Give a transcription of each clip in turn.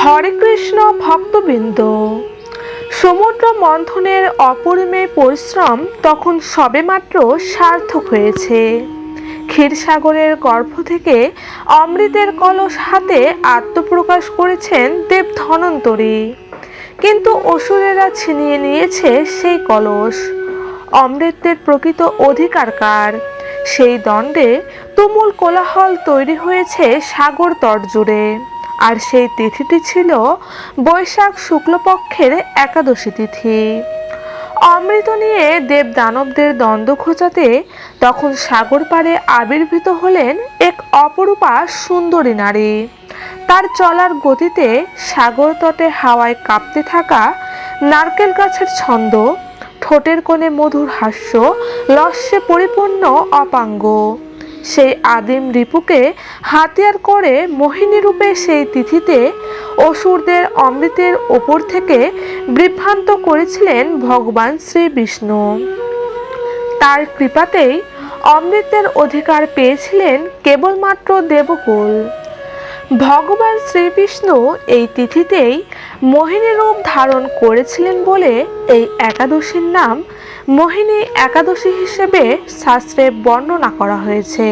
হরে কৃষ্ণ ভক্তবৃন্দ, সমুদ্র মন্থনের অপরিমেয় পরিশ্রম তখন সবেমাত্র সার্থক হয়েছে। ক্ষীরসাগরের গর্ভ থেকে অমৃতের কলস হাতে আত্মপ্রকাশ করেছেন দেব ধনন্তরী। কিন্তু অসুরেরা ছিনিয়ে নিয়েছে সেই কলস। অমৃতের প্রকৃত অধিকার কার? সেই দ্বন্দ্বে তুমুল কোলাহল তৈরি হয়েছে সাগর তট জুড়ে। আর সেই তিথিটি ছিল বৈশাখ শুক্লপক্ষের একাদশী তিথি। অমৃত নিয়ে দেব দানবদের দ্বন্দ্ব ঘোচাতে তখন সাগর পাড়ে আবির্ভূত হলেন এক অপরূপা সুন্দরী নারী। তার চলার গতিতে সাগর তটে হাওয়ায় কাঁপতে থাকা নারকেল গাছের ছন্দ, ঠোঁটের কোণে মধুর হাস্য, লস্যে পরিপূর্ণ অপাঙ্গ। সেই আদিম রিপুকে হাতিয়ার করে মোহিনী রূপে সেই তিথিতে অসুরদের অমৃতের ওপর থেকে বিভ্রান্ত করেছিলেন ভগবান শ্রী বিষ্ণু। তার কৃপাতেই অমৃতের অধিকার পেয়েছিলেন কেবলমাত্র দেবকুল। ভগবান শ্রীবিষ্ণু এই তিথিতেই মোহিনী রূপ ধারণ করেছিলেন বলে এই একাদশীর নাম মোহিনী একাদশী হিসেবে শাস্ত্রে বর্ণনা করা হয়েছে।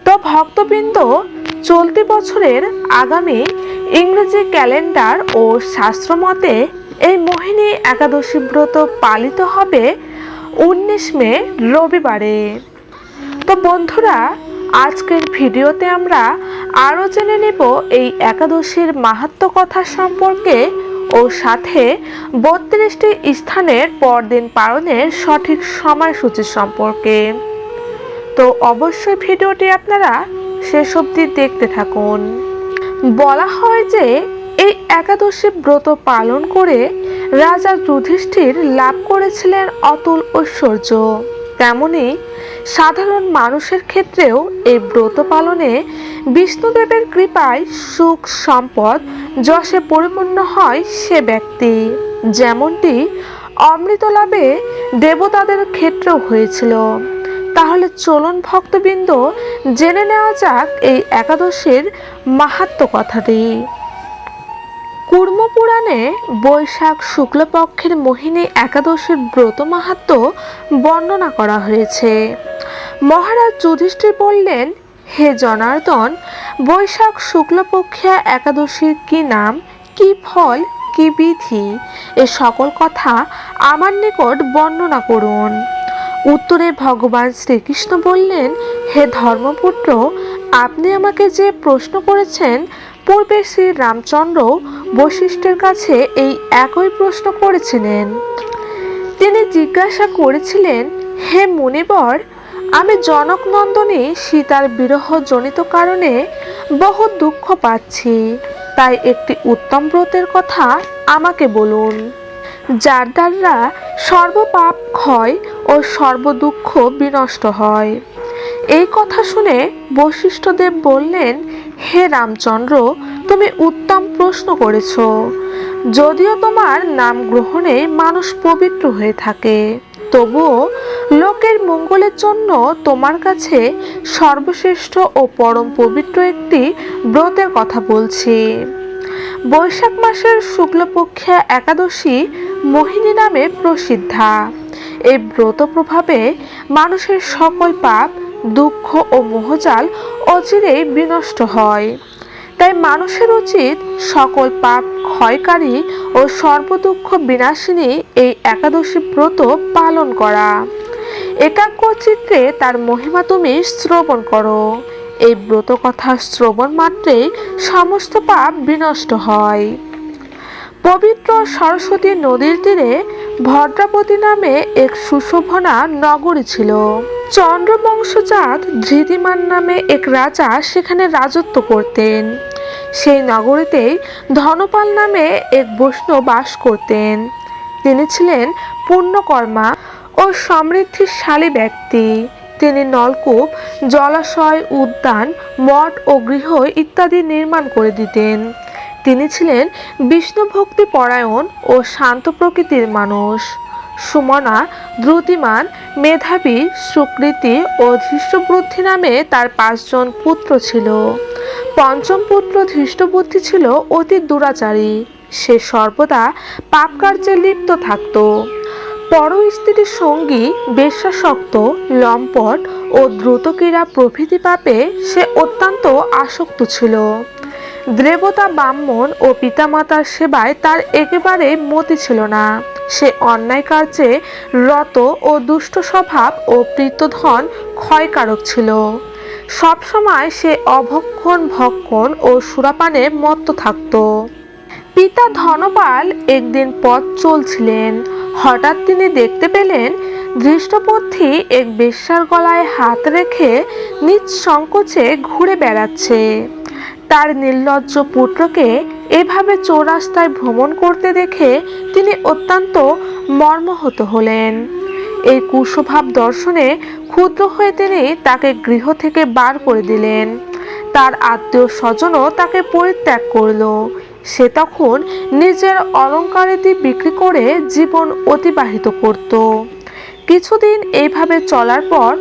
তো ভক্তবৃন্দ, চলতি বছরের আগামী ইংরেজি ক্যালেন্ডার ও শাস্ত্রমতে এই মোহিনী একাদশী ব্রত পালিত হবে 19 মে রবিবারে। তো বন্ধুরা, আজকের ভিডিওতে আমরা আরও জেনে নেব এই একাদশীর মাহাত্ম্য কথা সম্পর্কে ও সাথে 32টি স্থানের পরদিন পালনের সঠিক সময়সূচি সম্পর্কে। তো অবশ্যই ভিডিওটি আপনারা শেষ অবধি দেখতে থাকুন। বলা হয় যে এই একাদশী ব্রত পালন করে রাজা যুধিষ্ঠির লাভ করেছিলেন অতুল ঐশ্বর্য। তেমনি সাধারণ মানুষের ক্ষেত্রেও এই ব্রত পালনে বিষ্ণুদেবের কৃপায় সুখ সম্পদ যশে পরিপূর্ণ হয় সে ব্যক্তি, যেমনটি অমৃত লাভে দেবতাদের ক্ষেত্রেও হয়েছিল। তাহলে চলুন ভক্তবৃন্দ, জেনে নেওয়া যাক এই একাদশীর মাহাত্ম্য কথাটি। কুর্ম পুরাণে বৈশাখ শুক্লপক্ষের মোহিনী একাদশীর ব্রত মাহাত্ম্য বর্ণনা করা হয়েছে। মহারাজ যুধিষ্ঠির বললেন, হে জনার্দন, বৈশাখ শুক্লপক্ষিয়া একাদশীর কি নাম, কি ফল, কি বিধি, এ সকল কথা আমার নিকট বর্ণনা করুন। উত্তরে ভগবান শ্রীকৃষ্ণ বললেন, হে ধর্মপুত্র, আপনি আমাকে যে প্রশ্ন করেছেন, পূর্বে শ্রী রামচন্দ্র বশিষ্ঠের কাছে এই একই প্রশ্ন করেছিলেন। তিনি জিজ্ঞাসা করেছিলেন, হে মুনিবর, আমি জনক নন্দিনী সীতার বিরহ জনিত কারণে বহু দুঃখ পাচ্ছি, তাই একটি উত্তম ব্রতের কথা আমাকে বলুন, যার দ্বারা সর্বপাপ ক্ষয় ও সর্বদুঃখ বিনষ্ট হয়। এই কথা শুনে বশিষ্ঠদেব বললেন, হে রামচন্দ্র, তুমি উত্তম প্রশ্ন করেছ। যদিও তোমার নাম গ্রহণে মানুষ পবিত্র হয়ে থাকে, তবুও লোকের মঙ্গলের জন্য তোমার কাছে সর্বশ্রেষ্ঠ ও পরম পবিত্র একটি ব্রতের কথা বলছি। বৈশাখ মাসের শুক্লপক্ষিয়া একাদশী মোহিনী নামে প্রসিদ্ধা। এই ব্রত প্রভাবে মানুষের সকল পাপ, দুঃখ ও মোহজাল অচিরেই বিনষ্ট হয়। তাই মানুষের উচিত সকল পাপ ক্ষয়কারী ও সর্বদুঃখ বিনাশিনী এই একাদশী ব্রত পালন করা। একাগ্র চিত্তে তার মহিমা তুমি শ্রবণ করো। এই ব্রত কথা শ্রবণ মাত্রেই সমস্ত পাপ বিনষ্ট হয়। পবিত্র সরস্বতী নদীর তীরে ভদ্রাবতী নামে এক সুশোভনা নগরী ছিল। চন্দ্রবংশজাত ধৃতিমান নামে এক রাজা সেখানে রাজত্ব করতেন। সেই নগরীতেই ধনপাল নামে এক বৈষ্ণব বাস করতেন। তিনি ছিলেন পুণ্যকর্মা ও সমৃদ্ধিশালী ব্যক্তি। তিনি নলকূপ, জলাশয়, উদ্যান, মঠ ও গৃহ ইত্যাদি নির্মাণ করে দিতেন। তিনি ছিলেন বিষ্ণু ভক্তি পরায়ণ ও শান্ত প্রকৃতির মানুষ। সুমনা, দ্রুতিমান, মেধাবী, সুকৃতি ও ধৃষ্টবুদ্ধি নামে তার 5 জন পুত্র ছিল। পঞ্চম পুত্র ধৃষ্টবুদ্ধি ছিল অতি দুরাচারী। সে সর্বদা পাপ কার্যে লিপ্ত থাকত। পর স্ত্রীর সঙ্গী, বেশ্যাসক্ত, লম্পট ও দ্রুতক্রীড়া প্রভৃতি পাপে সে অত্যন্ত আসক্ত ছিল। দেবতা, ব্রাহ্মণ ও পিতামাতার সেবায় তার একেবারে মতি ছিল না। সে অন্যায় কার্যে রত ও দুষ্ট স্বভাব ও প্রীতধন ক্ষয়কারক ছিল। সবসময় সে অভক্ষণ, ভক্ষণ ও সুরাপানে মত্ত থাকত। পিতা ধনপাল একদিন পথ চলছিলেন। হঠাৎ তিনি দেখতে পেলেন ধৃষ্টবুদ্ধি এক বেশ্যার গলায় হাত রেখে নিজ সংকোচে ঘুরে বেড়াচ্ছে। তার নির্লজ্জ পুত্রকে এভাবে চৌরাস্তায় ভ্রমণ করতে দেখে তিনি অত্যন্ত মর্মাহত হলেন। এই কুস্বভাব দর্শনে ক্ষুব্ধ হয়ে তিনি তাকে গৃহ থেকে বার করে দিলেন। তার আত্মীয় স্বজনও তাকে পরিত্যাগ করল। সে তখন নিজের অলঙ্কারাদি বিক্রি করে জীবন অতিবাহিত করত। কিছুদিন এইভাবে চলার পর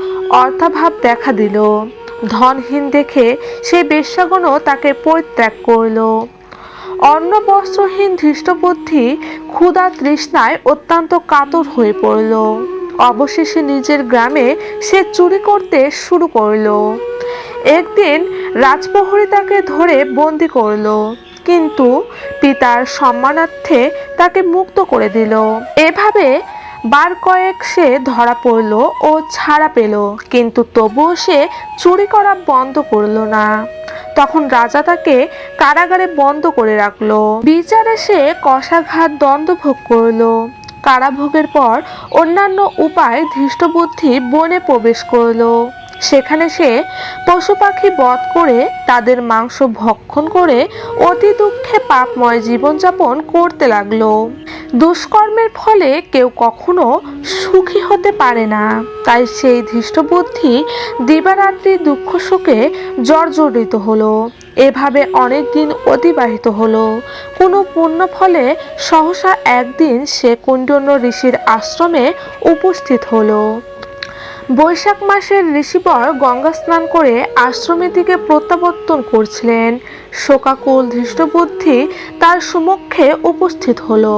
অর্থাভাব দেখা দিল। ধনহীন দেখে সেই বেশ্যাগণও তাকে পরিত্যাগ করল। অন্ন বস্ত্রহীন ধৃষ্টবুদ্ধি ক্ষুধা তৃষ্ণায় অত্যন্ত কাতর হয়ে পড়ল। অবশেষে নিজের গ্রামে সে চুরি করতে শুরু করল। একদিন রাজপ্রহরী তাকে ধরে বন্দি করল, কিন্তু পিতার সম্মানার্থে তাকে মুক্ত করে দিল। এভাবে বার কয়েক সে ধরা পড়ল ও ছাড়া পেল, কিন্তু তবুও সে চুরি করা বন্ধ করল না। তখন রাজা তাকে কারাগারে বন্ধ করে রাখল। বিচারে সে কষাঘাত দণ্ড ভোগ করল। কারাভোগের পর অন্যান্য উপায় ধৃষ্টবুদ্ধি বনে প্রবেশ করল। সেখানে সে পশু পাখি বধ করে তাদের মাংস ভক্ষণ করে অতি দুঃখে পাপময় জীবনযাপন করতে লাগলো। দুষ্কর্মের ফলে কেউ কখনো সুখী হতে পারে না, তাই সেই ধৃষ্টবুদ্ধি দিবারাত্রি দুঃখ শোকে জর্জরিত হলো। এভাবে অনেক দিন অতিবাহিত হলো। কোনো পুণ্য ফলে সহসা একদিন সে কৌণ্ডিন্য ঋষির আশ্রমে উপস্থিত হলো। বৈশাখ মাসের ঋষিবর গঙ্গা স্নান করে আশ্রমের দিকে প্রত্যাবর্তন করছিলেন। শোকাকুল ধৃষ্টবুদ্ধি তার সমক্ষে উপস্থিত হলো।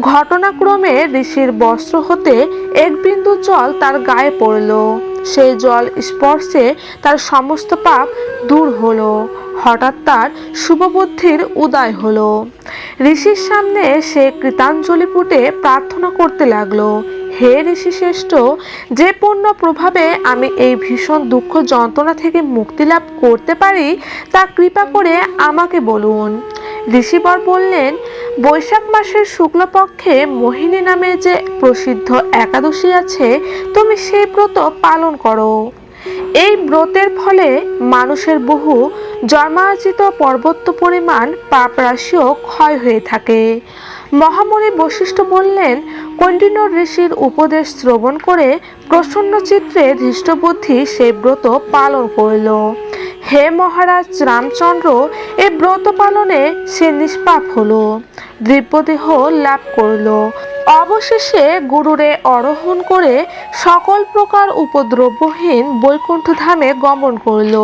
ঘটনাক্রমে ঋষির বস্ত্র হতে এক বিন্দু জল তার গায়ে পড়ল। সেই জল স্পর্শে তার সমস্ত পাপ দূর হলো। হঠাৎ তার শুভবুদ্ধির উদয় হলো। ঋষির সামনে সে কৃতাঞ্জলি পুটে প্রার্থনা করতে লাগলো, হে ঋষি শ্রেষ্ঠ, যে পুণ্য প্রভাবে আমি এই ভীষণ দুঃখ যন্ত্রণা থেকে মুক্তি লাভ করতে পারি তা কৃপা করে আমাকে বলুন। ঋষিবর বললেন, বৈশাখ মাসের শুক্লপক্ষে মোহিনী নামে যে প্রসিদ্ধ একাদশী আছে, তুমি সেই ব্রত পালন করো। এই ব্রতের ফলে মানুষের বহু জন্মার্জিত পর্বত পরিমাণ পাপ রাশিও ক্ষয় হয়ে থাকে। মহামুনি বশিষ্ঠ বললেন, কৌণ্ডিন্য ঋষির উপদেশ শ্রবণ করে প্রসন্ন চিত্রে ধৃষ্টবুদ্ধি সেই ব্রত পালন করল। হে মহারাজ রামচন্দ্র, এই ব্রত পালনে সে নিষ্পাপ হলো, দিব্যদেহ লাভ করল। অবশেষে গুরুরে আরোহণ করে সকল প্রকার উপদ্রবহীন বৈকুণ্ঠ ধামে গমন করল।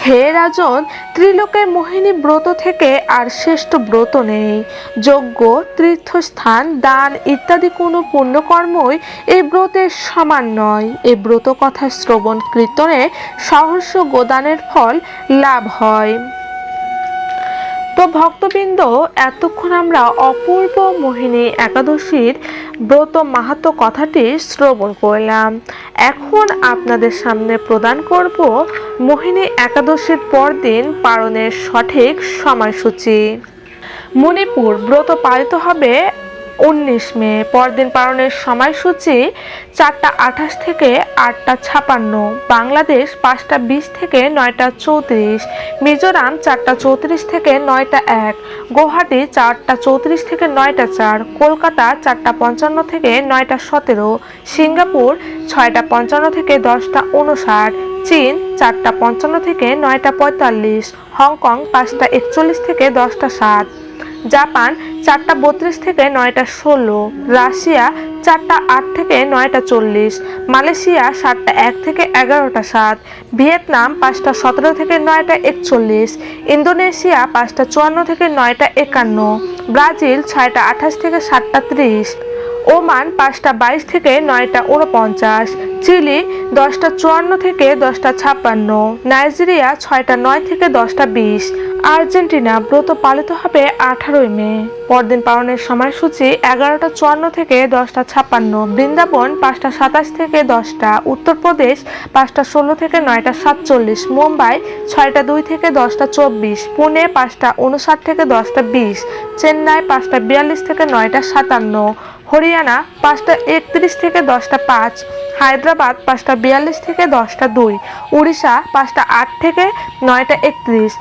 হে রাজন, ত্রিলোকে মোহিনী ব্রত থেকে আর শ্রেষ্ঠ ব্রত নেই। যজ্ঞ, তীর্থস্থান, দান ইত্যাদি কোনো পুণ্যকর্মই এই ব্রতের সমান নয়। এই ব্রত কথা শ্রবণ কীর্তনে সহস্র গোদানের ফল লাভ হয়। তো ভক্তবৃন্দ, এতক্ষণ আমরা অপূর্ব মোহিনী একাদশীর ব্রত মাহাত্ম্য কথাটি শ্রবণ করলাম। এখন আপনাদের সামনে প্রদান করব মোহিনী একাদশীর পরদিন পালনের সঠিক সময়সূচি। মণিপুর ব্রত পালিত হবে 19 মে। পরদিন পালনের সময়সূচি 4টা28 থেকে 8টা56, বাংলাদেশ 5টা20 থেকে 9টা34, মিজোরাম 4টা34 থেকে 9টা1, গুয়াহাটি 4টা34 থেকে 9টা4, কলকাতা 4টা55 থেকে 9টা17, সিঙ্গাপুর 6টা55 থেকে 10টা59, চীন 4টা55 থেকে 9টা45, হংকং 5টা41 থেকে 10টা7, জাপান 4:32 থেকে 9:16, রাশিয়া 4:08 থেকে 9:40, মালয়েশিয়া 7:01 থেকে 11:07, ভিয়েতনাম 5:17 থেকে 9:41, ইন্দোনেশিয়া 5:54 থেকে 9:51, ব্রাজিল 6:28 থেকে 7:30, ওমান 5:22 থেকে 9:49, চিলি 10:54 থেকে 10:56, নাইজেরিয়া 6:09 থেকে 10:20, আর্জেন্টিনা ব্রত পালিত হবে 18 মে। পরদিন পালনের সময়সূচি 11:54 থেকে 10:56, বৃন্দাবন 5:27 থেকে 10টা, উত্তরপ্রদেশ 5:16 থেকে 9:47, মুম্বাই 6:02 থেকে 10:24, পুনে 5:59 থেকে 10:20, চেন্নাই 5:42 থেকে 9:57, হরিয়ানা 5:31 থেকে 10:05, হায়দ্রাবাদ 5:42 থেকে 10:02, উড়িষ্যা 5:08 থেকে 9:31,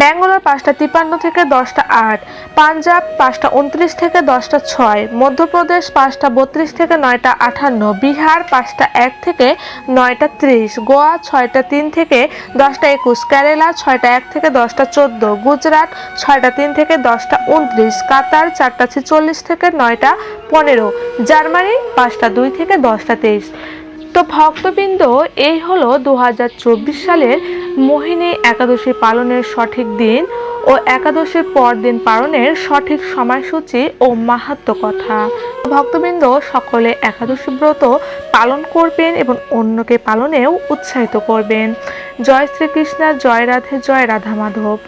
ব্যাঙ্গালোর 5:53 থেকে 10:08, পাঞ্জাব 5:29 থেকে 10:06, মধ্যপ্রদেশ 5:32 থেকে 9:58, বিহার 5:01 থেকে 9:30, গোয়া 6:03 থেকে 10:21, কেরালা 6:01 থেকে 10:14, গুজরাট 6:03 থেকে 10:29, কাতার 4:46 থেকে 9:15, জার্মানি 5:02 থেকে 10:23। তো ভক্তবৃন্দ, এই হলো 2024 সালের মোহিনী একাদশী পালনের সঠিক দিন ও একাদশীর পরদিন পালনের সঠিক সময়সূচি ও মাহাত্ম্য কথা। ভক্তবৃন্দ, সকলে একাদশী ব্রত পালন করবেন এবং অন্যকে পালনেও উৎসাহিত করবেন। জয় শ্রীকৃষ্ণ, জয় রাধে, জয় রাধা মাধব।